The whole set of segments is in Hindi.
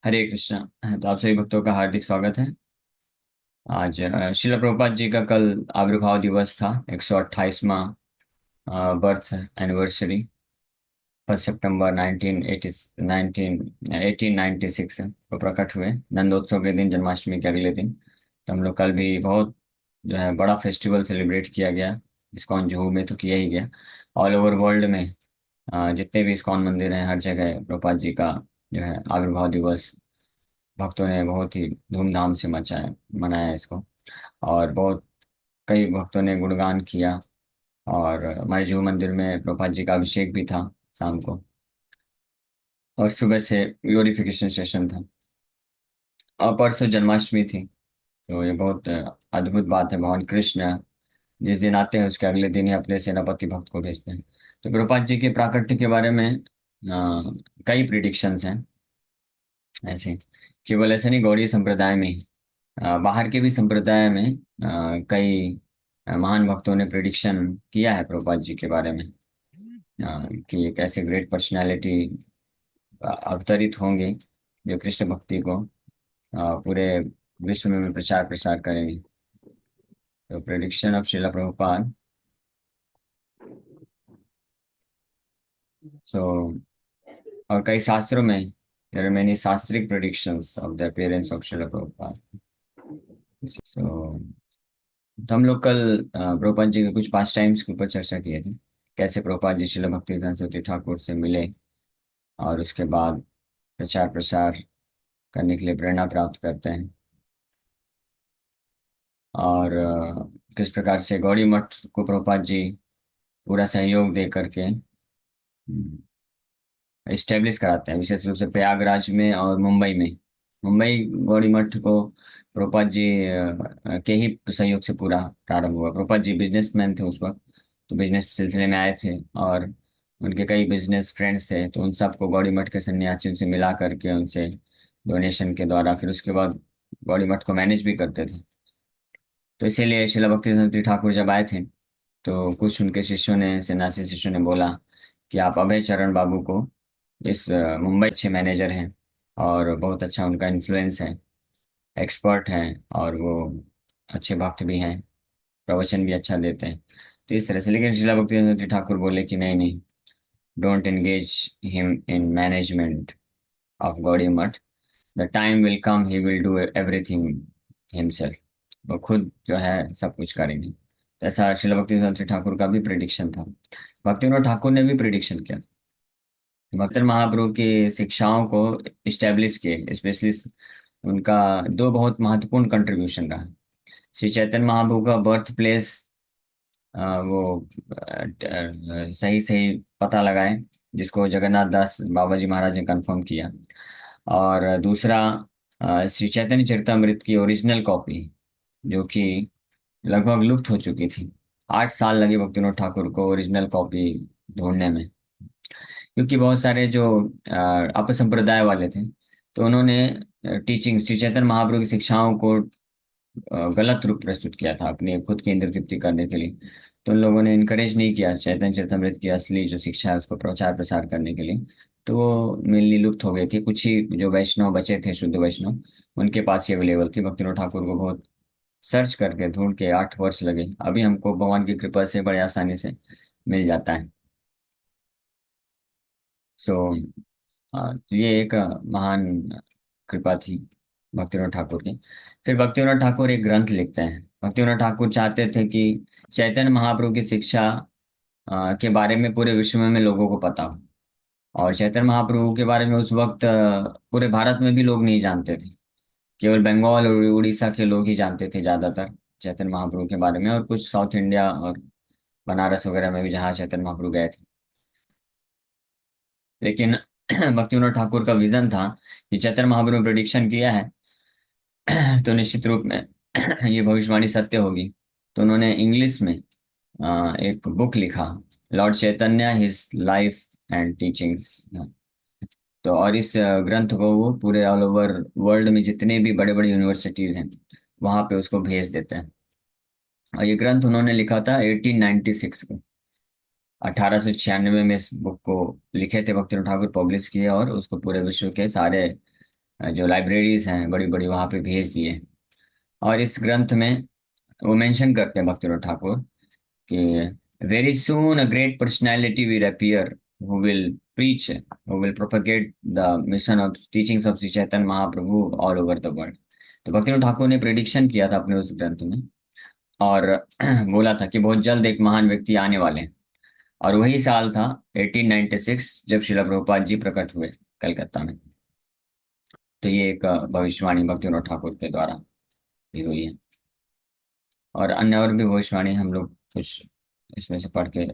हरे कृष्णा। तो आप सभी भक्तों का हार्दिक स्वागत है। आज शिला प्रभुपाद जी का कल आविर्भाव दिवस था। 128वां बर्थ एनिवर्सरी। 1 सितंबर 1896 को प्रकट हुए। नंदोत्सव के दिन, जन्माष्टमी के अगले दिन। तो हम लोग कल भी बहुत जो है बड़ा फेस्टिवल सेलिब्रेट किया गया। इस्कॉन जुहू में तो किया ही गया। ऑल ओवर वर्ल्ड में जितने भी इस्कॉन मंदिर हैं, हर जगह प्रभुपाद जी का जो है आविर्भाव दिवस भक्तों ने बहुत ही धूमधाम से मनाया इसको। और बहुत कई भक्तों ने गुणगान किया। और हमारे जूहू मंदिर में प्रभुपाद जी का अभिषेक भी था शाम को। और सुबह से ग्लोरिफिकेशन सेशन था। और परसों जन्माष्टमी थी। तो ये बहुत अद्भुत बात है। भगवान कृष्ण जिस दिन आते हैं उसके अगले दिन ही अपने सेनापति भक्त को भेजते हैं। तो प्रभुपाद जी के प्राकट्य के बारे में कई प्रिडिक्शंस हैं। ऐसे केवल ऐसे नहीं, गौड़ीय संप्रदाय में ही, बाहर के भी संप्रदाय में कई महान भक्तों ने प्रिडिक्शन किया है प्रभुपाद जी के बारे में। कि एक ऐसे ग्रेट पर्सनालिटी अवतरित होंगे जो कृष्ण भक्ति को पूरे विश्व में प्रचार प्रसार करेंगे। तो prediction of Srila Prabhupada. So और कई शास्त्रों में देयर आर मेनी शास्त्रिक predictions of the appearance of Srila Prabhupada. So तो हम लोग कल प्रभुपाद जी के कुछ पास टाइम्स के ऊपर चर्चा किए थे। कैसे प्रभुपाद जी श्रील भक्ति सरस्वती ठाकुर से मिले और उसके बाद प्रचार प्रसार करने के लिए प्रेरणा प्राप्त करते हैं। और किस प्रकार से गौड़ी मठ को प्रभुपाद जी पूरा सहयोग दे करके इस्टेब्लिश कराते हैं, विशेष रूप से प्रयागराज में और मुंबई में। मुंबई गौड़ी मठ को प्रभुपाद जी के ही सहयोग से पूरा प्रारंभ हुआ। प्रभुपाद जी बिजनेसमैन थे उस वक्त। तो बिजनेस सिलसिले में आए थे और उनके कई बिजनेस फ्रेंड्स थे। तो उन सबको गौड़ी मठ के सन्यासियों से मिला करके उनसे डोनेशन के द्वारा फिर उसके बाद गौड़ी मठ को मैनेज भी करते थे। तो इसीलिए शिला भक्ति सरस्वती ठाकुर जब आए थे तो कुछ उनके शिष्यों ने, सन्यासी शिष्यों ने बोला कि आप अभय चरण बाबू को इस मुंबई अच्छे मैनेजर हैं और बहुत अच्छा उनका इन्फ्लुएंस है, एक्सपर्ट हैं और वो अच्छे भक्त भी हैं, प्रवचन भी अच्छा देते हैं। तो इस तरह से, लेकिन शिला भक्ति सरस्वती ठाकुर बोले कि नहीं नहीं, don't engage him in management of Gaudiya Math. The time will come he will do everything himself. वो खुद जो है सब कुछ करेंगे। तो ऐसा शिला भक्ति सरस्वती ठाकुर का भी प्रिडिक्शन था। भक्तिविनोद ठाकुर ने भी प्रिडिक्शन किया। भक्तन महाप्रभु की शिक्षाओं को इस्टेब्लिश किए, स्पेशली उनका दो बहुत महत्वपूर्ण कंट्रीब्यूशन रहा। श्री चैतन्य महाप्रभु का बर्थ प्लेस वो सही सही पता लगाए, जिसको जगन्नाथ दास बाबा जी महाराज ने कंफर्म किया। और दूसरा, श्री चैतन्य चरितमृत की ओरिजिनल कॉपी जो कि लगभग लुप्त हो चुकी थी। 8 साल लगे भक्तिविनोद ठाकुर को ओरिजिनल कॉपी ढूंढने में, क्योंकि बहुत सारे जो अपसंप्रदाय वाले थे तो उन्होंने टीचिंग श्री चैतन्य महाप्रभु की शिक्षाओं को गलत रूप प्रस्तुत किया था अपनी खुद की इंद्र तृप्ति करने के लिए। तो उन लोगों ने इनकरेज नहीं किया चैतन्य चरितमृत की असली जो शिक्षा है उसको प्रचार प्रसार करने के लिए। तो वो मेनली लुप्त हो गई थी। कुछ ही जो वैष्णव बचे थे, शुद्ध वैष्णव, उनके पास ही अवेलेबल थी। भक्तिविनोद ठाकुर को बहुत सर्च करके ढूंढ के 8 वर्ष लगे। अभी हमको भगवान की कृपा से बड़े आसानी से मिल जाता है। सो तो ये एक महान कृपा थी भक्तिविनोद ठाकुर की। फिर भक्तिविनोद ठाकुर एक ग्रंथ लिखते हैं। भक्तिविनोद ठाकुर चाहते थे कि चैतन्य महाप्रभु की शिक्षा के बारे में पूरे विश्व में लोगों को पता हो। और चैतन्य महाप्रभु के बारे में उस वक्त पूरे भारत में भी लोग नहीं जानते थे। केवल बंगाल और उड़ीसा के लोग ही जानते थे ज्यादातर चैतन्य महाप्रभु के बारे में, और कुछ साउथ इंडिया और बनारस वगैरह में भी जहाँ चैतन्य महाप्रभु गए थे। लेकिन भक्तिविनोद ठाकुर का विजन था कि चैतन्य महाप्रभु ने प्रेडिक्शन किया है तो निश्चित रूप में ये भविष्यवाणी सत्य होगी। तो उन्होंने इंग्लिश में एक बुक लिखा, Lord Chaitanya his life and teachings. तो और इस ग्रंथ को वो पूरे ऑल ओवर वर्ल्ड में जितने भी बड़े बड़े यूनिवर्सिटीज हैं वहां पे उसको भेज देते हैं। और ये ग्रंथ उन्होंने लिखा था 1896 को। 1896 में इस बुक को लिखे थे भक्तिविनोद ठाकुर, पब्लिश किए और उसको पूरे विश्व के सारे जो लाइब्रेरीज हैं बड़ी बड़ी वहाँ पे भेज दिए। और इस ग्रंथ में वो मेंशन करते हैं भक्तिनाथ ठाकुर कि very soon a great personality will appear who will preach, who will propagate the mission of teachings of Shri Chaitanya Mahaprabhu all over the world. तो भक्तिनाथ ठाकुर ने प्रिडिक्शन किया था अपने उस ग्रंथ में, और बोला था कि बहुत जल्द एक महान व्यक्ति आने वाले हैं। और वही साल था 1896 जब श्रील प्रभुपाद जी प्रकट हुए कलकत्ता में। तो ये एक भविष्यवाणी भक्तिनाथ ठाकुर के द्वारा भी हुई है। और अन्य और भी भविष्यवाणी हम लोग कुछ इसमें से पढ़ के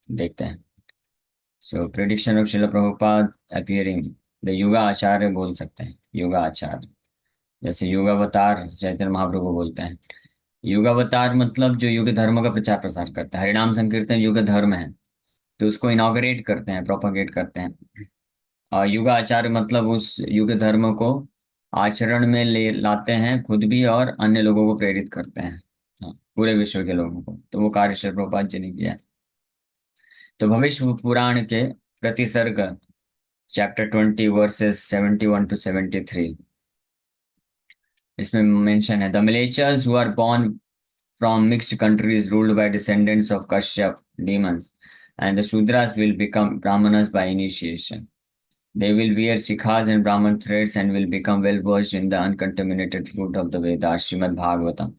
देखते हैं। So prediction of Srila Prabhupada appearing the yuga acharya बोल सकते हैं, युगा आचार्य। जैसे युगावतार चैतन्य महाप्रभु बोलते हैं। युगावतार मतलब जो युग धर्म का प्रचार प्रसार करता है। हरिनाम संकीर्तन युग धर्म है, तो उसको इनॉग्रेट करते हैं, प्रोपागेट करते हैं। और युग आचार्य मतलब उस युग धर्म को आचरण में ले लाते हैं खुद भी, और अन्य लोगों को प्रेरित करते हैं। हाँ, पूरे विश्व के लोगों को। तो वो कार्य श्री प्रभुपाद जी ने किया है। तो भविष्य पुराण के प्रतिसर्ग चैप्टर 20 वर्सेस 71 to 73, इसमें मेंशन है the mlecchas who are born from mixed countries ruled by descendants of Kashyap demons, and the Shudras will become Brahmanas by initiation. They will wear sikhas and Brahman threads and will become well versed in the uncontaminated fruit of the Vedas, Srimad Bhagavatam.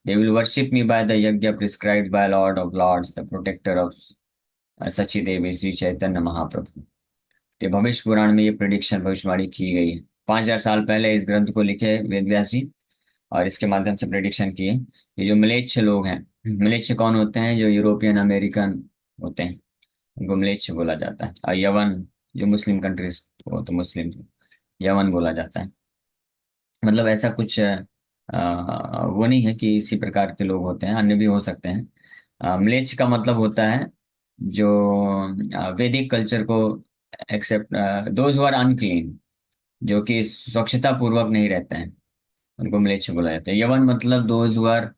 They will worship me by the yajna prescribed by Lord of Lords, the protector of Sachi Devi, Sri Chaitanya Mahaprabhu. तो भविष्य पुराण में ये प्रिडिक्शन भविष्यवाणी की गई है। 5000 साल पहले इस ग्रंथ को लिखे वेद व्यास जी, और इसके माध्यम से प्रेडिक्शन किए। ये जो म्लेच्छ लोग हैं, म्लेच्छ कौन होते हैं? जो यूरोपियन अमेरिकन होते हैं, उनको म्लेच्छ बोला जाता है। और यवन जो मुस्लिम कंट्रीज, वो तो मुस्लिम यवन बोला जाता है। मतलब ऐसा कुछ वो नहीं है कि इसी प्रकार के लोग होते हैं, अन्य भी हो सकते हैं। म्लेच्छ का मतलब होता है जो वैदिक कल्चर को accept, those who are unclean, जो कि स्वच्छता पूर्वक नहीं रहते हैं, उनको म्लेच्छ बोला जाता है। यवन मतलब those who are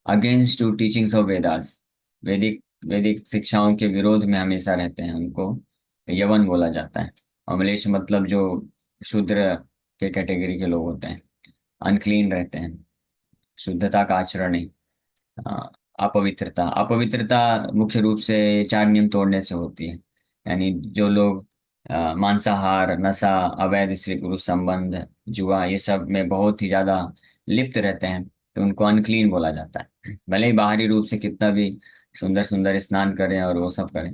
against to teachings of Vedas, वैदिक वैदिक शिक्षाओं के विरोध में हमेशा रहते हैं, उनको यवन बोला जाता है। और म्लेच्छ मतलब जो शूद्र के कैटेगरी के लोग होते हैं, अनक्लीन रहते हैं, शुद्धता का आचरण नहीं। अ, अपवित्रता, अपवित्रता मुख्य रूप से 4 नियम तोड़ने से होती है। यानी जो लोग मांसाहार, नशा, अवैध स्त्री पुरुष संबंध, जुआ, ये सब में बहुत ही ज्यादा लिप्त रहते हैं, तो उनको अनक्लीन बोला जाता है। भले ही बाहरी रूप से कितना भी सुंदर सुंदर स्नान करें और वो सब करें,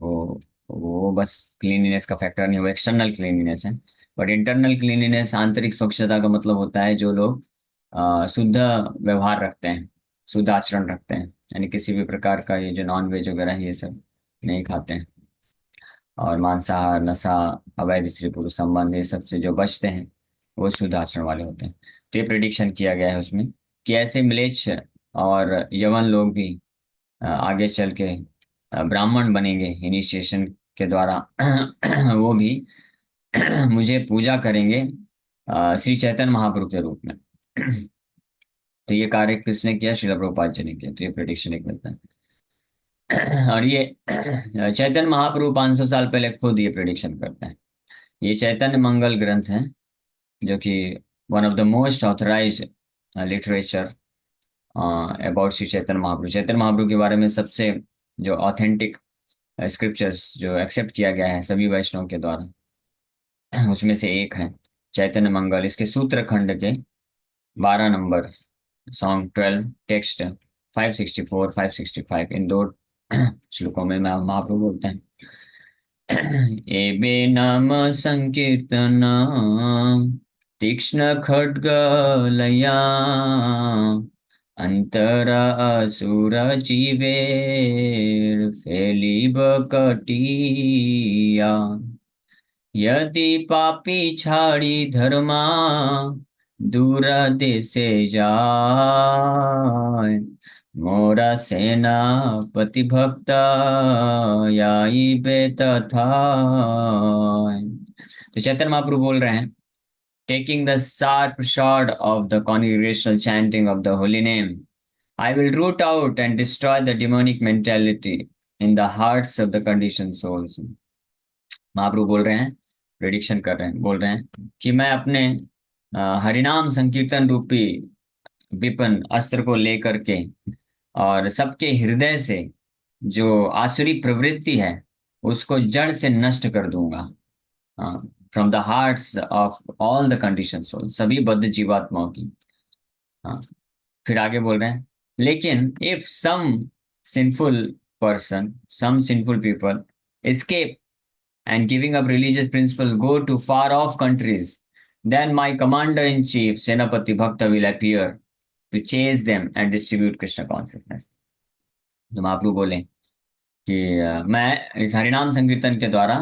वो बस क्लीनिनेस का फैक्टर नहीं, वो एक्सटर्नल क्लीनिनेस है। बट इंटरनल क्लीनिनेस, आंतरिक स्वच्छता का मतलब होता है जो लोग शुद्ध व्यवहार रखते हैं, शुद्ध आचरण रखते हैं, यानी किसी भी प्रकार का ये जो नॉन वेज वगैरह है, ये सब नहीं खाते हैं, और मांसाहार, नशा, अवैध स्त्री पुरुष संबंध, ये सब से जो बचते हैं, वो शुद्ध आचरण वाले होते हैं। तो ये प्रिडिक्शन किया गया है उसमें कि ऐसे म्लेच्छ और यवन लोग भी आगे चल के ब्राह्मण बनेंगे इनिशिएशन के द्वारा। वो भी मुझे पूजा करेंगे श्री चैतन्य महाप्रभु के रूप में। तो ये कार्य किसने किया? श्रील प्रभुपाद जी ने किया। तो ये प्रिडिक्शन एक मिलता है। और ये चैतन्य महाप्रभु 500 साल पहले खुद ये प्रिडिक्शन करते हैं। ये चैतन्य मंगल ग्रंथ है, जो कि one of the most authorize literature about Shri Chaitanya Mahaprabhu. Chaitanya Mahaprabhu के बारे में सबसे जो ऑथेंटिक स्क्रिप्चर्स जो एक्सेप्ट किया गया है सभी वैष्णव के द्वारा, उसमें से एक है चैतन्य मंगल। इसके सूत्र खंड के 12 नंबर, सॉन्ग 12, टेक्स्ट 564 565, इन दो श्लोकों में महाप्रभु बोलते हैं एबे नाम संकीर्तन तीक्ष्ण खड्ग लया अंतरा असुर जीवेर फैलिब कटिया यदि पापी छाड़ी धर्मा दूर देशे जाय मोरा सेनापति भक्त याइबे तथा। तो चैतन्य महाप्रभु बोल रहे हैं, taking the sharp sword of the congregational chanting of the holy name, I will root out and destroy the demonic mentality in the hearts of the conditioned souls। महाप्रभु बोल रहे हैं, प्रेडिक्शन कर रहे हैं, बोल रहे हैं कि मैं अपने हरिनाम संकीर्तन रूपी विपिन अस्त्र को लेकर के और सबके हृदय से जो आसुरी प्रवृत्ति है उसको जड़ से नष्ट कर दूंगा, from the hearts of all the condition souls, सभी बद्ध जीवात्माओं की। हाँ, फिर आगे बोल रहे हैं, लेकिन if some sinful people escape and giving up religious principles go to far off countries, then my commander in chief Senapati Bhakta will appear to chase them and distribute Krishna consciousness। तो महाप्रभु बोले कि मैं इस हरिनाम संकीर्तन के द्वारा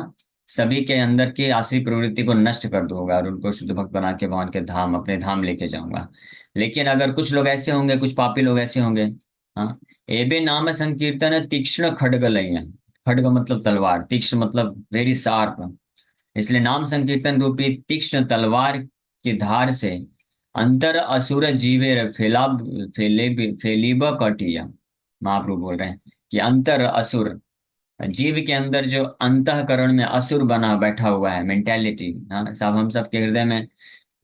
सभी के अंदर की आसुरी प्रवृत्ति को नष्ट कर दूंगा और उनको शुद्ध भक्त बना के भगवान के धाम, अपने धाम लेके जाऊंगा। लेकिन अगर कुछ लोग ऐसे होंगे, कुछ पापी लोग ऐसे होंगे, हाँ, एबे नाम संकीर्तन तीक्ष्ण खड्ग लय। खड्ग मतलब तलवार, तीक्ष्ण मतलब वेरी शार्प। इसलिए नाम संकीर्तन रूपी तीक्ष्ण तलवार की धार से अंतर असुर जीवे फेलीब कटिया। महाप्रभु बोल रहे हैं कि अंतर असुर, जीव के अंदर जो अंतःकरण में असुर बना बैठा हुआ है, मेंटेलिटी, हाँ सब, हम सब के हृदय में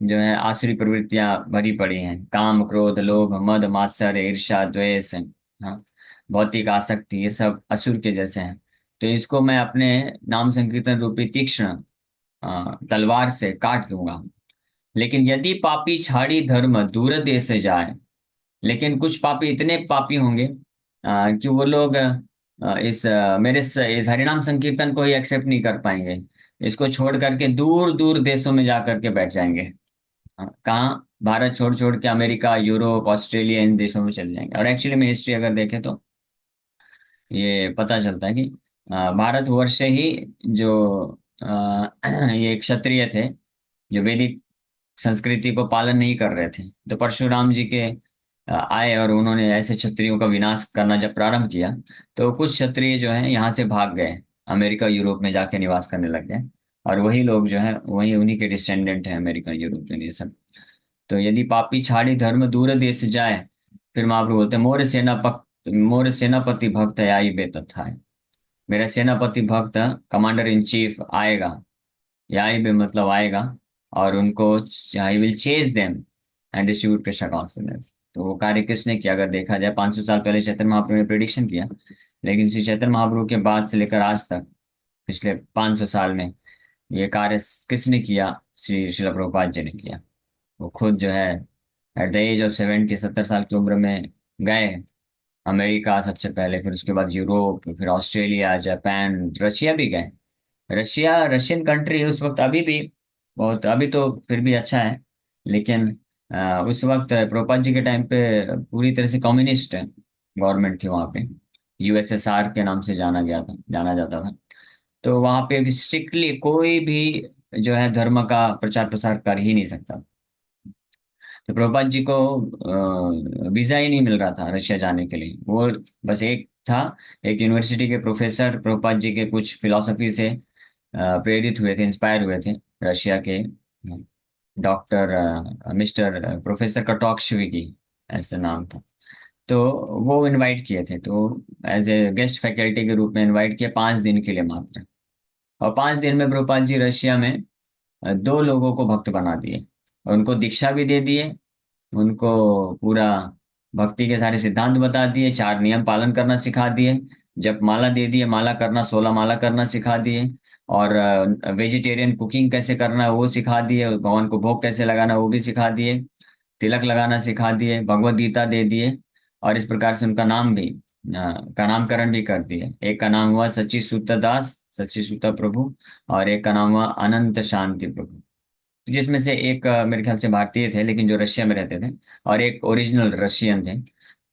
जो है आसुरी प्रवृत्तियां भरी पड़ी हैं, काम क्रोध लोभ मद मात्सर्य ईर्ष्या द्वेष, हाँ, भौतिक आसक्ति, ये सब असुर के जैसे हैं। तो इसको मैं अपने नाम संकीर्तन रूपी तीक्ष्ण तलवार से काट दूंगा। लेकिन यदि पापी छाड़ी धर्म दूर देश से जाए, लेकिन कुछ पापी इतने पापी होंगे कि वो लोग इस हरिनाम संकीर्तन को ही एक्सेप्ट नहीं कर पाएंगे, इसको छोड़ करके दूर दूर देशों में जा करके बैठ जाएंगे। कहाँ? भारत छोड़ छोड़ के अमेरिका, यूरोप, ऑस्ट्रेलिया, इन देशों में चले जाएंगे। और एक्चुअली में हिस्ट्री अगर देखें तो ये पता चलता है कि भारतवर्ष से ही जो ये क्षत्रिय थे, जो वैदिक संस्कृति को पालन नहीं कर रहे थे, तो परशुराम जी के आए और उन्होंने ऐसे क्षत्रियों का विनाश करना जब प्रारंभ किया, तो कुछ क्षत्रिय जो हैं यहाँ से भाग गए, अमेरिका यूरोप में जाके निवास करने लग गए। और वही लोग जो है वही उन्हीं के डिसेंडेंट हैं, अमेरिकन यूरोपियन ये सब। तो यदि पापी छाड़ी धर्म दूर देश जाए, फिर महाप्रभु बोलते हैं, मोर सेनापति भक्त आई बेतथा है। मेरा सेनापति भक्त, कमांडर इन चीफ आएगा, यही भी मतलब आएगा, और उनको I will chase them and distribute Krishna consciousness. तो वो कार्य किसने किया? अगर देखा जाए 500 साल पहले चैतन्य महाप्रभु ने प्रिडिक्शन किया, लेकिन श्री चैतन्य महाप्रभु के बाद से लेकर आज तक पिछले 500 साल में ये कार्य किसने किया? श्री श्रील प्रभुपाद जी ने किया। वो खुद जो है एट द एज ऑफ 70, 70 साल की उम्र में गए अमेरिका सबसे पहले, फिर उसके बाद यूरोप, फिर ऑस्ट्रेलिया, जापान, रशिया भी गए। रशिया, रशियन कंट्री उस वक्त अभी भी बहुत, अभी तो फिर भी अच्छा है, लेकिन उस वक्त प्रभुपाद जी के टाइम पे पूरी तरह से कम्युनिस्ट गवर्नमेंट थी वहाँ पे। यूएसएसआर के नाम से जाना जाता था। तो वहाँ पे स्ट्रिक्टली कोई भी जो है धर्म का प्रचार प्रसार कर ही नहीं सकता। तो प्रभुपाद जी को वीजा ही नहीं मिल रहा था रशिया जाने के लिए। वो बस एक था, एक यूनिवर्सिटी के प्रोफेसर प्रभुपाद जी के कुछ फिलॉसफी से प्रेरित हुए थे, इंस्पायर हुए थे, रशिया के डॉक्टर मिस्टर प्रोफेसर कटोक्शविकी, ऐसा नाम था। तो वो इनवाइट किए थे, तो एज ए गेस्ट फैकल्टी के रूप में इनवाइट किया 5 दिन के लिए मात्र। और 5 दिन में प्रभुपाद जी रशिया में 2 लोगों को भक्त बना दिए, और उनको दीक्षा भी दे दिए, उनको पूरा भक्ति के सारे सिद्धांत बता दिए, 4 नियम पालन करना सिखा दिए, जप माला दे दिए, माला करना, 16 माला करना सिखा दिए, और वेजिटेरियन कुकिंग कैसे करना है वो सिखा दिए, भगवान को भोग कैसे लगाना वो भी सिखा दिए, तिलक लगाना सिखा दिए, भगवत गीता दे दिए। और इस प्रकार से उनका नाम भी का नामकरण भी कर दिए। एक का नाम हुआ सच्ची सूत दास, सच्ची सूता प्रभु, और एक का नाम हुआ अनंत शांति प्रभु, जिसमें से एक मेरे ख्याल से भारतीय थे लेकिन जो रशिया में रहते थे, और एक ओरिजिनल रशियन थे।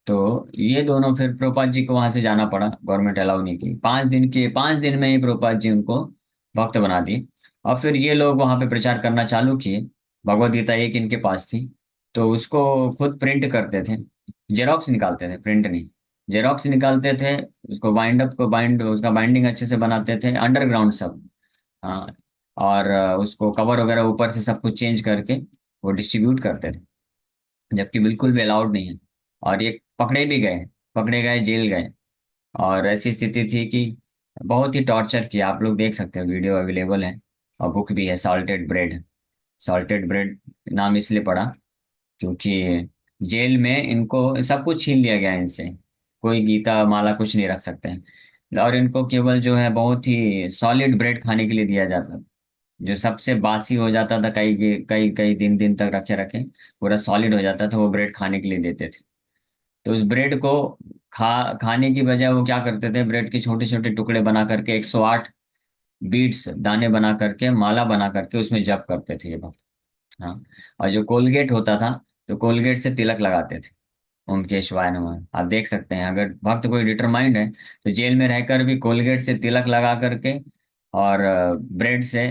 तो ये दोनों, फिर प्रभुपाद जी को वहां से जाना पड़ा, गवर्नमेंट अलाउ नहीं की। 5 दिन में ही प्रभुपाद जी उनको भक्त बना दिए। और फिर ये लोग वहां पे प्रचार करना चालू किए। भगवत गीता एक इनके पास थी, तो उसको खुद प्रिंट करते थे, जेरोक्स निकालते थे, प्रिंट नहीं, जेरोक्स निकालते थे, उसको बाइंड उसका बाइंडिंग अच्छे से बनाते थे, अंडरग्राउंड सब। हाँ, और उसको कवर वगैरह ऊपर से सब कुछ चेंज करके वो डिस्ट्रीब्यूट करते थे, जबकि बिल्कुल भी अलाउड नहीं है। और ये पकड़े गए, जेल गए। और ऐसी स्थिति थी कि बहुत ही टॉर्चर किया। आप लोग देख सकते हो, वीडियो अवेलेबल है और बुक भी है, सॉल्टेड ब्रेड। सॉल्टेड ब्रेड नाम इसलिए पड़ा क्योंकि जेल में इनको सब कुछ छीन लिया गया है इनसे। कोई गीता माला कुछ नहीं रख सकते हैं, और इनको केवल जो है बहुत ही सॉलिड ब्रेड खाने के लिए दिया जाता था, जो सबसे बासी हो जाता था, कई कई कई दिन दिन तक रखे रखे पूरा सॉलिड हो जाता था, वो ब्रेड खाने के लिए देते थे। तो उस ब्रेड को खाने की बजाय वो क्या करते थे, ब्रेड के छोटे छोटे टुकड़े बना करके 108 बीट्स दाने बना करके माला बना करके उसमें जप करते थे ये भक्त। हाँ। और जो कोलगेट होता था, तो कोलगेट से तिलक लगाते थे। ओम केशवाय नमः। आप देख सकते हैं, अगर भक्त कोई डिटरमाइंड है तो जेल में रहकर भी कोलगेट से तिलक लगा करके और ब्रेड से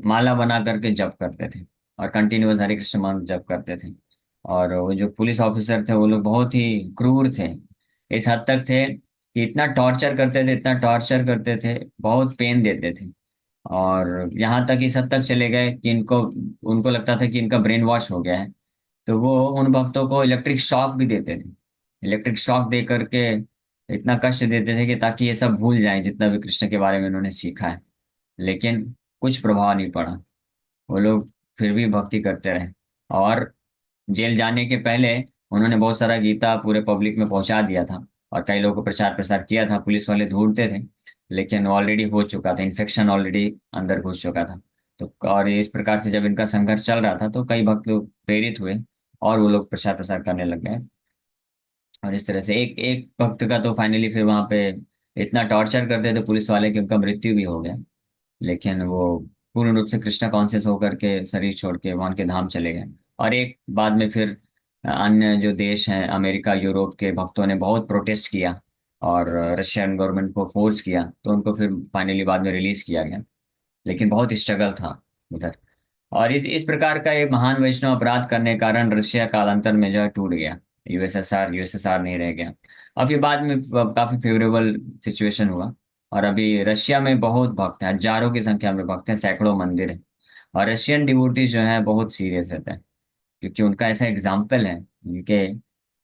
माला बना करके जप करते थे, और कंटिन्यूअस हरे कृष्ण मंत्र जप करते थे। और वो जो पुलिस ऑफिसर थे वो लोग बहुत ही क्रूर थे, इस हद तक थे कि इतना टॉर्चर करते थे, इतना टॉर्चर करते थे, बहुत पेन देते थे। और यहाँ तक इस हद तक चले गए कि इनको उनको लगता था कि इनका ब्रेन वॉश हो गया है, तो वो उन भक्तों को इलेक्ट्रिक शॉक भी देते थे। इलेक्ट्रिक शॉक दे करके इतना कष्ट देते थे कि ताकि ये सब भूल जाएं जितना भी कृष्ण के बारे में उन्होंने सीखा है। लेकिन कुछ प्रभाव नहीं पड़ा, वो लोग फिर भी भक्ति करते रहे। और जेल जाने के पहले उन्होंने बहुत सारा गीता पूरे पब्लिक में पहुंचा दिया था, और कई लोगों को प्रचार प्रसार किया था, पुलिस वाले ढूंढते थे, लेकिन ऑलरेडी हो चुका था, इन्फेक्शन ऑलरेडी अंदर घुस चुका था। तो और इस प्रकार से जब इनका संघर्ष चल रहा था तो कई भक्त लोग प्रेरित हुए और वो लोग प्रचार प्रसार करने लग गए। और इस तरह से एक एक भक्त का तो फाइनली फिर वहां पे इतना टॉर्चर करते थे पुलिस वाले कि उनका मृत्यु भी हो गया। लेकिन वो पूर्ण रूप से कृष्णा कॉन्शियस होकर के शरीर छोड़ के भगवान के धाम चले गए। और एक बाद में फिर अन्य जो देश हैं, अमेरिका यूरोप के भक्तों ने बहुत प्रोटेस्ट किया और रशियन गवर्नमेंट को फोर्स किया, तो उनको फिर फाइनली बाद में रिलीज किया गया। लेकिन बहुत स्ट्रगल था उधर। और इस प्रकार का एक महान वैष्णव अपराध करने के कारण रशिया कालांतर में जो है टूट गया। यूएसएसआर नहीं रह गया। और फिर बाद में काफी फेवरेबल सिचुएशन हुआ। और अभी रशिया में बहुत भक्त हैं, हजारों की संख्या में भक्त हैं, सैकड़ों मंदिर हैं। और रशियन डिवोटीज जो है बहुत सीरियस रहते हैं, क्योंकि उनका ऐसा एग्जाम्पल है। उनके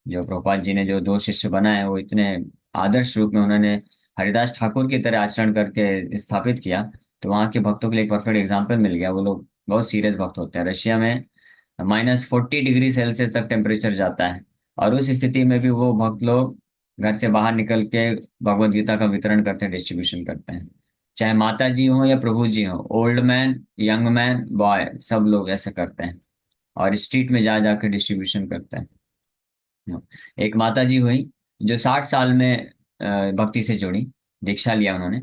जो प्रभुपाद जी ने जो दो शिष्य बनाए, वो इतने आदर्श रूप में उन्होंने हरिदास ठाकुर की तरह आचरण करके स्थापित किया। तो वहाँ के भक्तों के लिए एक परफेक्ट एग्जाम्पल मिल गया। वो लोग बहुत सीरियस भक्त होते हैं। रशिया में -40 डिग्री सेल्सियस तक टेम्परेचर जाता है, और उस स्थिति में भी वो भक्त लोग घर से बाहर निकल के भगवत गीता का वितरण करते हैं, डिस्ट्रीब्यूशन करते हैं। चाहे माता जी हो या प्रभु जी हो, old man, young man, boy, सब लोग ऐसा करते हैं, और स्ट्रीट में जा जाकर डिस्ट्रीब्यूशन करते हैं। एक माता जी हुई जो 60 साल में भक्ति से जुड़ी, दीक्षा लिया उन्होंने,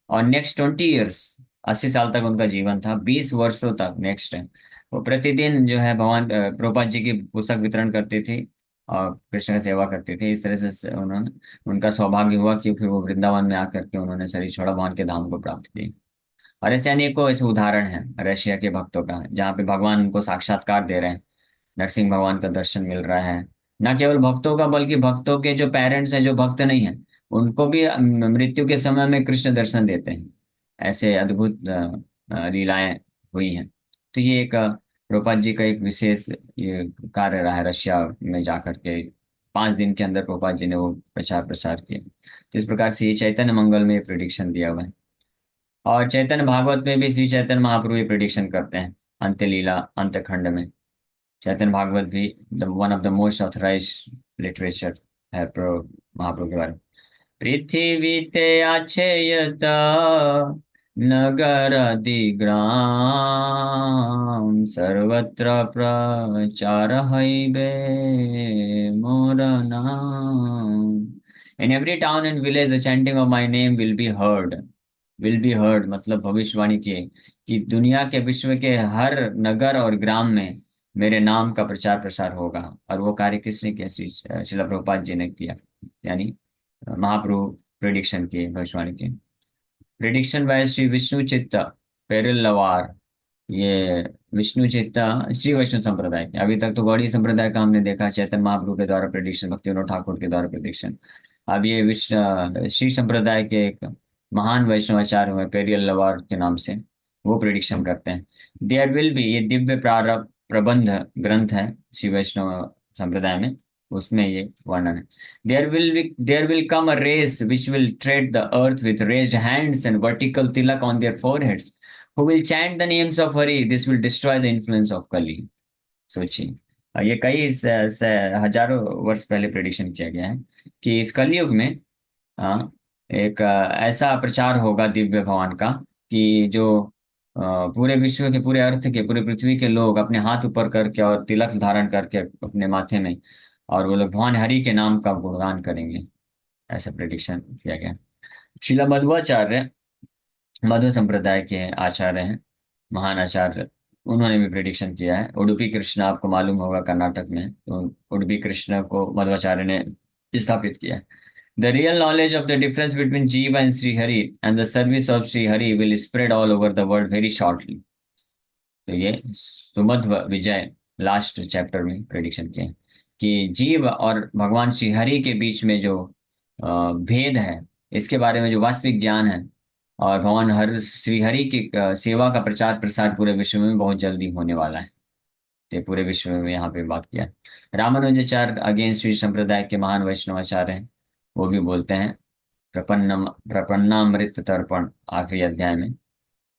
और नेक्स्ट 20 ईयर्स, 80 साल तक उनका जीवन था, 20 वर्षों तक नेक्स्ट है वो प्रतिदिन जो है भगवान प्रभुपाद जी की पुस्तक वितरण करती थी और कृष्ण की सेवा करती थी। इस तरह से उन्होंने उनका सौभाग्य हुआ कि फिर वो वृंदावन में आकर के उन्होंने शरीर छोड़ा, भगवान के धाम को प्राप्त की। और ऐसे अनेकों ऐसे उदाहरण हैं रशिया के भक्तों का, जहाँ पे भगवान उनको साक्षात्कार दे रहे हैं, नरसिंह भगवान का दर्शन मिल रहा है। न केवल भक्तों का बल्कि भक्तों के जो पेरेंट्स हैं, जो भक्त नहीं हैं, उनको भी मृत्यु के समय में कृष्ण दर्शन देते हैं। ऐसे अद्भुत लीलाएं हुई हैं। तो ये एक प्रभुपाद जी का एक विशेष ये कार्य रहा है रशिया में जाकर के। 5 दिन के अंदर प्रभुपाद जी ने वो प्रचार प्रसार किया। तो इस प्रकार से ये चैतन्य मंगल में प्रिडिक्शन दिया हुआ है। और चैतन्य भागवत में भी श्री चैतन्य महाप्रभु ये प्रिडिक्शन करते हैं अंत्य लीला अंत खंड में। चैतन्य भागवत भी one of the most authorize literature है महाप्रभु के बारे में। पृथ्वीते अच्छेयत नगर ग्राम सर्वत्र प्रचार हईबे मोर नाम। In every town and village the chanting of my name will be heard। will be heard मतलब भविष्यवाणी की कि दुनिया के विश्व के हर नगर और ग्राम में मेरे नाम का प्रचार प्रसार होगा। और वो कार्य किसने किया? श्रील प्रभुपाद जी ने किया। यानी महाप्रभु प्रिडिक्शन की, भविष्यवाणी की। प्रिडिक्शन बाय श्री विष्णु चित्त पेरुलवार। ये विष्णु चित्त श्री वैष्णव संप्रदाय के, अभी तक तो गौड़ी संप्रदाय का हमने देखा, चैतन्य महाप्रभु के द्वारा प्रिडिक्शन, भक्ति विनोद ठाकुर के द्वारा प्रिडिक्शन। अब ये विष्णु श्री संप्रदाय के एक महान वैष्णवाचार्य हुए पेरियल लवार के नाम से, वो प्रिडिक्शन करते हैं। देयर विल बी, ये दिव्य प्रारंभ प्रबंध ग्रंथ है श्री वैष्णव संप्रदाय में, उसमें ये वर्णन है। There will come a race which will tread the earth with raised hands and vertical tilak on their foreheads, who will chant the names of Hari, this will destroy the influence of कली। सोचिए। ये कई हजारों वर्ष पहले प्रेडिक्शन किया गया है कि इस कलयुग में एक ऐसा प्रचार होगा दिव्य भगवान का कि जो पूरे विश्व के, पूरे अर्थ के, पूरे पृथ्वी के लोग अपने हाथ ऊपर करके और तिलक धारण करके अपने माथे में, और वो लोग भगवान हरि के नाम का गुणगान करेंगे। ऐसा प्रेडिक्शन किया गया। शिला मध्वाचार्य मध्व संप्रदाय के आचार्य हैं, महान आचार्य। उन्होंने भी प्रेडिक्शन किया है। उडुपी कृष्ण आपको मालूम होगा कर्नाटक में, तो उडुपी कृष्ण को मध्वाचार्य ने स्थापित किया है। The real knowledge of the difference between Jiva and Sri Hari and the service of Sri Hari will spread all over the world very shortly. तो ये सुमध्व विजय लास्ट चैप्टर में प्रेडिक्शन किए हैं कि जीव और भगवान श्री हरि के बीच में जो भेद है, इसके बारे में जो वास्तविक ज्ञान है, और भगवान हर श्री हरि की सेवा का प्रचार प्रसार पूरे विश्व में बहुत जल्दी होने वाला है। तो पूरे विश्व में यहाँ पे बात किया। रामानुजाचार्य अगेन श्री संप्रदाय के महान वैष्णवाचार्य हैं। वो भी बोलते हैं प्रपन्नम प्रपन्नामृत तर्पण आखिरी अध्याय में,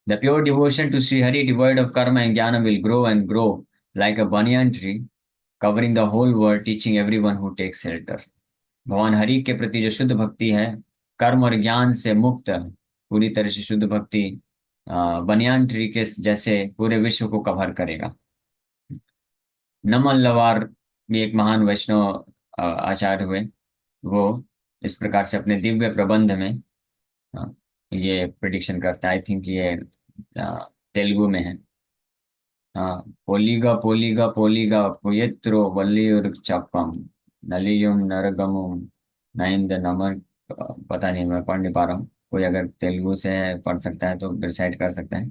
the pure devotion to Shri Hari devoid of karma and jnana will grow and grow like a banyan tree covering the whole world teaching everyone who takes shelter. भगवान हरि के प्रति जो शुद्ध भक्ति है, कर्म और ज्ञान से मुक्त, पूरी तरह से शुद्ध भक्ति बनियान ट्री के जैसे पूरे विश्व को कवर करेगा। नमन लवार भी एक महान वैष्णव आचार्य हुए। वो इस प्रकार से अपने दिव्य प्रबंध में ये प्रिडिक्शन करता है। आई थिंक ये तेलुगु में है। हाँ, पोलिगा पोलिगा पोलिगा पोयत्रो वल्लियुरुचपम नलियुम नरगमुम नैंद नमन। पता नहीं, मैं पढ़ नहीं पा रहा हूँ। कोई अगर तेलुगु से पढ़ सकता है तो डिसाइड कर सकता है।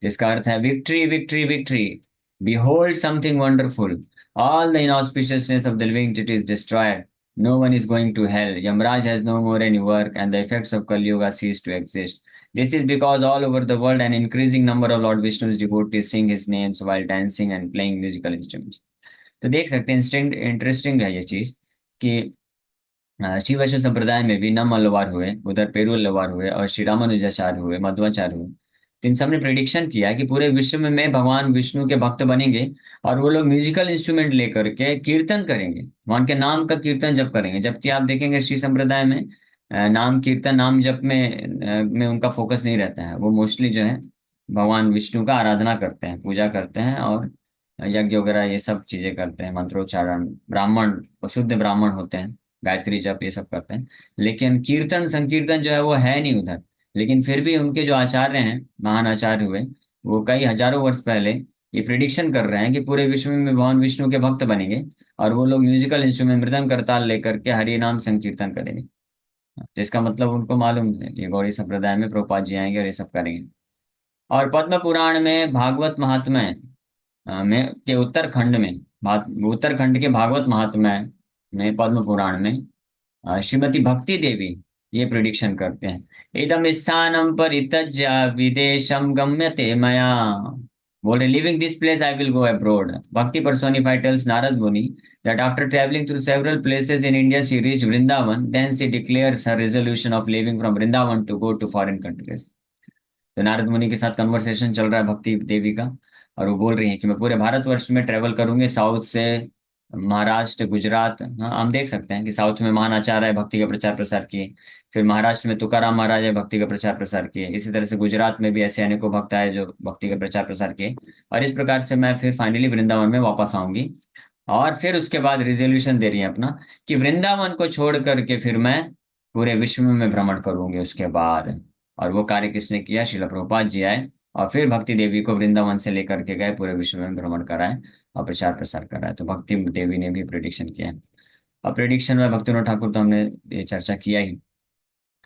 जिसका अर्थ है victory victory victory, behold something wonderful, all the inauspiciousness of the living entity is destroyed, no one is going to hell, Yamraj has no more any work, and the effects of Kali Yuga cease to exist. This is because all over the world an increasing number of Lord Vishnu's devotees sing his names while dancing and playing musical instruments. तो देख सकते हैं, इंटरेस्टिंग है ये चीज कि श्री वैष्णव संप्रदाय में भी नम अल्लवार हुए, उधर पेरुल लवार हुए, और श्री रामानुजाचार्य हुए, मध्वाचार्य हुए। तो इन सब ने प्रिडिक्शन किया कि पूरे विश्व में भगवान विष्णु के भक्त बनेंगे, और वो लोग म्यूजिकल इंस्ट्रूमेंट लेकर के कीर्तन करेंगे, भगवान के नाम का कीर्तन जप करेंगे। जबकि आप देखेंगे श्री संप्रदाय में नाम कीर्तन, नाम जप में उनका फोकस नहीं रहता है। वो मोस्टली जो है भगवान विष्णु का आराधना करते हैं, पूजा करते हैं, और यज्ञ वगैरह ये सब चीजें करते हैं, मंत्रोच्चारण, ब्राह्मण शुद्ध ब्राह्मण होते हैं, गायत्री जप ये सब करते हैं। लेकिन कीर्तन संकीर्तन जो है वो है नहीं उधर। लेकिन फिर भी उनके जो आचार्य हैं, महान आचार्य हुए, वो कई हजारों वर्ष पहले ये प्रिडिक्शन कर रहे हैं कि पूरे विश्व में भगवान विष्णु के भक्त बनेंगे, और वो लोग म्यूजिकल इंस्ट्रूमेंट मृदंग करताल लेकर के हरि नाम संकीर्तन करेंगे। तो इसका मतलब उनको मालूम है कि गौड़ी संप्रदाय में प्रभुपाद जी आएंगे और ये सब करेंगे। और पद्म पुराण में भागवत महात्म्य में के उत्तरखंड में, उत्तरखंड के भागवत महात्म्य में, पद्म पुराण में श्रीमती भक्ति देवी ये प्रिडिक्शन करते हैं, इदम स्थानम परित्यज्य विदेशम गम्यते मया, बोल रहे living this place I will go abroad. भक्ति personified tells नारद मुनि that after traveling through several places in India she reached Vrindavan, then she declares her resolution of leaving from Vrindavan to go to foreign countries। तो नारद मुनि के साथ कन्वर्सेशन चल रहा है भक्ति देवी का, और वो बोल रही है कि मैं पूरे भारतवर्ष में ट्रेवल करूंगी, साउथ से महाराष्ट्र, गुजरात। हाँ, हम देख सकते हैं कि साउथ में महान आचार्य है, भक्ति का प्रचार प्रसार किए। फिर महाराष्ट्र में तुकाराम महाराज है, भक्ति का प्रचार प्रसार किए। इसी तरह से गुजरात में भी ऐसे अनेकों भक्त आए जो भक्ति का प्रचार प्रसार किए। और इस प्रकार से मैं फिर फाइनली वृंदावन में वापस आऊंगी। और फिर उसके बाद रिजोल्यूशन दे रही है अपना कि वृंदावन को छोड़ करके फिर मैं पूरे विश्व में भ्रमण करूंगी उसके बाद। और वो कार्य किसने किया? श्रील प्रभुपाद जी आए और फिर भक्ति देवी को वृंदावन से लेकर के गए, पूरे विश्व में भ्रमण कराए और प्रचार प्रसार कराए। तो भक्ति देवी ने भी प्रिडिक्शन किया है। अब प्रिडिक्शन में भक्तिविनोद ठाकुर तो हमने ये चर्चा किया ही।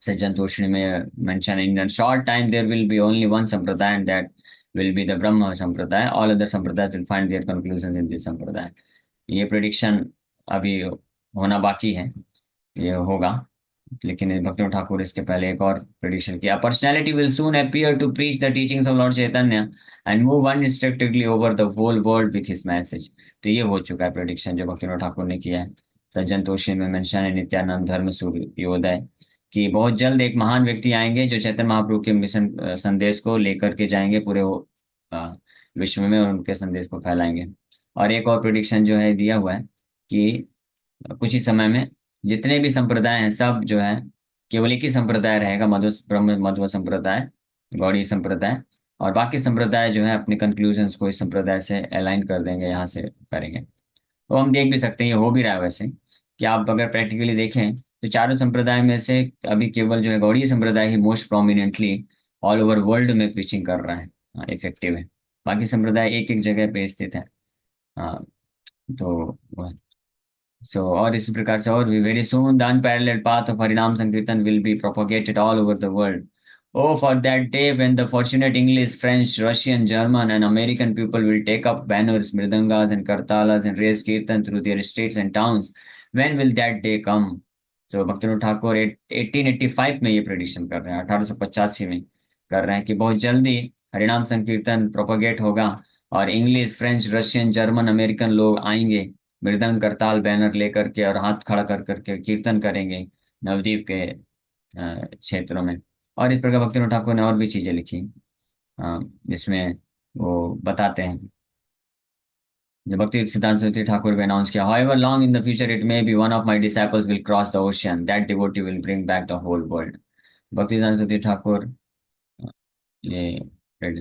सज्जन तोषणी में mention, in short time there will be only one sampradaya and that will be the Brahma sampradaya, all other sampradaya will find their conclusion in this sampradaya. ये प्रिडिक्शन अभी होना बाकी है, ये होगा। लेकिन भक्तिविनोद ठाकुर इसके पहले एक और प्रेडिक्शन किया, personality will soon appear to preach the teachings of Lord Chaitanya and move unrestrictedly over the whole world with his message. तो ये हो चुका है प्रेडिक्शन जो भक्तिविनोद ठाकुर ने किया है। सज्जन तोषी में मेंशन है, नित्यानंद, धर्म सूर्योदय, कि बहुत जल्द एक महान व्यक्ति आएंगे जो चैतन्य महाप्रभु के मिशन संदेश को लेकर के जाएंगे पूरे विश्व में और उनके संदेश को फैलाएंगे। और एक और प्रिडिक्शन जो है दिया हुआ है कि कुछ ही समय में जितने भी संप्रदाय हैं सब जो है, केवल एक ही संप्रदाय रहेगा, मध्व ब्रह्म मध्व संप्रदाय, गौड़ी संप्रदाय। और बाकी संप्रदाय जो है अपने कंक्लूजन्स को इस संप्रदाय से अलाइन कर देंगे, यहाँ से करेंगे। तो हम देख भी सकते हैं, ये हो भी रहा है वैसे, कि आप अगर प्रैक्टिकली देखें तो चारों संप्रदाय में से अभी केवल जो है गौड़ीय संप्रदाय ही most prominently all over world में प्रीचिंग कर रहा है, इफेक्टिव है। बाकी संप्रदाय एक एक जगह पे स्थित है। हाँ, तो और इसी प्रकार से और भी very soon the unparalleled path of हरिनाम संकीर्तन will be propagated all over the world. Oh, for that day when the fortunate English, French, Russian, German, and American people will take up banners, mridangas, and kartalas and raise kirtan through their streets and towns. When will that day come? So Bhaktivinod Thakur 1885 में ये प्रेडिक्शन कर रहे हैं, 1885 में कर रहे हैं कि बहुत जल्दी हरिनाम संकीर्तन प्रोपोगेट होगा और English, French, Russian, German, American लोग आएंगे मृदंग करताल बैनर लेकर के और हाथ खड़ा कर करके कीर्तन करेंगे नवद्वीप के क्षेत्रों में। और इस प्रकार भक्तिविनोद ठाकुर ने और भी चीजें लिखी, जिसमें वो बताते हैं। जब भक्ति सिद्धांत सरस्वती ठाकुर ने अनाउंस किया, however long in the future it may be one of my disciples will cross the ocean, that devotee will bring back the whole world। भक्ति सिद्धांत सरस्वती ठाकुर, ये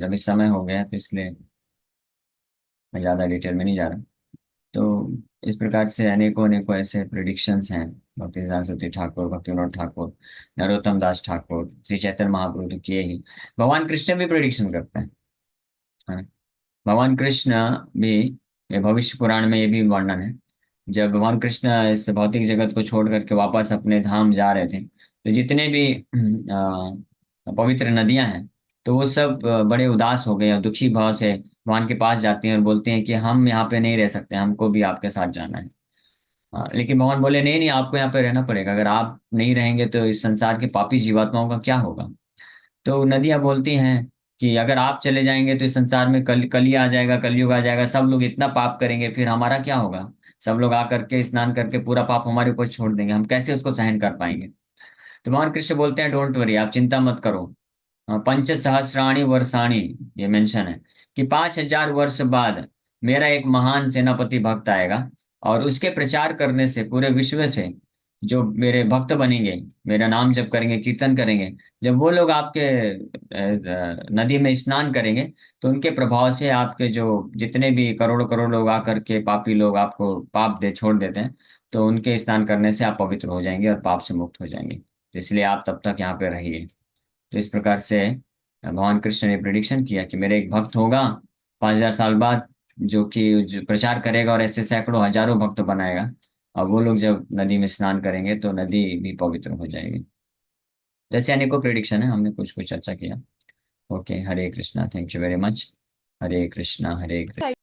अभी समय हो गया तो इसलिए मैं ज्यादा डिटेल में नहीं जा रहा। तो इस प्रकार से अनेकों अनेकों ऐसे प्रिडिक्शंस हैं भक्ति सिद्धांत सरस्वती ठाकुर, भक्तिविनोद ठाकुर, नरोत्तम दास ठाकुर, श्री चैतन्य महाप्रभु तो किए ही। भगवान कृष्ण भी प्रिडिक्शन करते हैं, है। भगवान कृष्ण भी, ये भविष्य पुराण में ये भी वर्णन है, जब भगवान कृष्ण इस भौतिक जगत को छोड़ करके वापस अपने धाम जा रहे थे तो जितने भी पवित्र नदियां हैं तो वो सब बड़े उदास हो गए और दुखी भाव से भगवान के पास जाती हैं और बोलते हैं कि हम यहाँ पे नहीं रह सकते, हमको भी आपके साथ जाना है। लेकिन भगवान बोले नहीं नहीं, आपको यहाँ पे रहना पड़ेगा, अगर आप नहीं रहेंगे तो इस संसार के पापी जीवात्माओं का क्या होगा। तो नदियां बोलती हैं कि अगर आप चले जाएंगे तो इस संसार में कली आ जाएगा, कलयुग आ जाएगा, सब लोग इतना पाप करेंगे, फिर हमारा क्या होगा। सब लोग आकर के स्नान करके पूरा पाप हमारे ऊपर छोड़ देंगे, हम कैसे उसको सहन कर पाएंगे। तो भगवान कृष्ण बोलते हैं डोंट वरी, आप चिंता मत करो। पंच सहस्राणी वर्षाणी, ये मेंशन है कि 5,000 वर्ष बाद मेरा एक महान सेनापति भक्त आएगा और उसके प्रचार करने से पूरे विश्व से जो मेरे भक्त बनेंगे, मेरा नाम जप करेंगे, कीर्तन करेंगे, जब वो लोग आपके नदी में स्नान करेंगे तो उनके प्रभाव से आपके जो जितने भी करोड़ों करोड़ लोग आकर के पापी लोग आपको पाप दे छोड़ देते हैं, तो उनके स्नान करने से आप पवित्र हो जाएंगे और पाप से मुक्त हो जाएंगे। तो इसलिए आप तब तक यहाँ पे रहिए। तो इस प्रकार से भगवान कृष्ण ने प्रिडिक्शन किया कि मेरे एक भक्त होगा 5,000 साल बाद, जो प्रचार करेगा और ऐसे सैकड़ों हजारों भक्त बनाएगा, और वो लोग जब नदी में स्नान करेंगे तो नदी भी पवित्र हो जाएगी। जैसे अनेकों प्रिडिक्शन है, हमने कुछ कुछ चर्चा किया। Okay, Hare Krishna, thank you very much. Hare Krishna Hare Krishna.